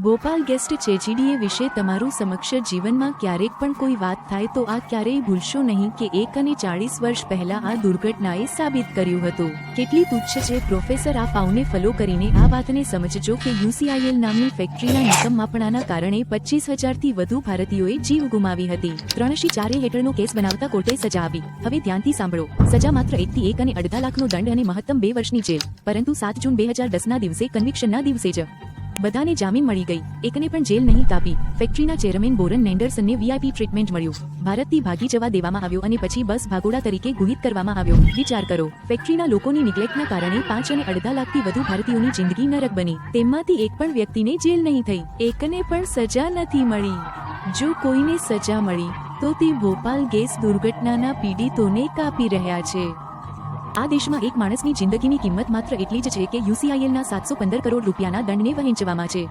Bhopal guest tragedy વિશે તમારું સમક્ષ જીવનમાં ક્યારેક પણ કોઈ વાત થાય તો આ ક્યારેય ભૂલશો નહીં કે 40 વર્ષ પહેલા આ દુર્ઘટનાએ સાબિત કર્યું હતું કેટલી તુચ્છ છે પ્રોફેસર આ પાઉને ફોલો કરીને આ વાતને સમજજો કે યુસીઆઈએલ નામની ફેક્ટરીના નિકમ્માપણાના કારણે 25,000થી વધુ ભારતીયોએ જીવ ગુમાવી હતી 304 હેઠળનો કેસ બનાવતા કોર્ટે સજા આપી હવે ધ્યાનથી સાંભળો સજા માત્ર 1 થી 1 અને અડધા લાખનો દંડ અને મહત્તમ 2 વર્ષની જેલ પરંતુ 7 જૂન 2010ના દિવસે કન્વિક્શનના દિવસે જ બધાને જામીન મળી ગઈ એકને પણ જેલ નહીં કાપી ફેક્ટરીના ચેરમેન બોરન નેન્ડરસનને વીઆઈપી ટ્રીટમેન્ટ મળ્યું ભારતથી ભાગી જવા દેવામાં આવ્યો અને પછી બસ ભાગોડા તરીકે ગુહિત કરવામાં આવ્યો વિચાર કરો ફેક્ટરીના લોકોની નિગ્લેક્ટના કારણે 5 અને અડધા લાખથી વધુ ભારતીયોની જિંદગી નરક બની તેમાંથી એક પણ વ્યક્તિને જેલ નહીં થઈ એકને પણ સજા નથી મળી જો કોઈને સજા મળી તો તે ભોપાલ ગેસ દુર્ઘટનાના પીડિતોને કાપી રહ્યા છે આ દેશમાં એક માણસની જિંદગીની કિંમત માત્ર એટલી જ છે કે યુસીઆઈએલના 715 કરોડ રૂપિયાના દંડને વહેંચવામાં છે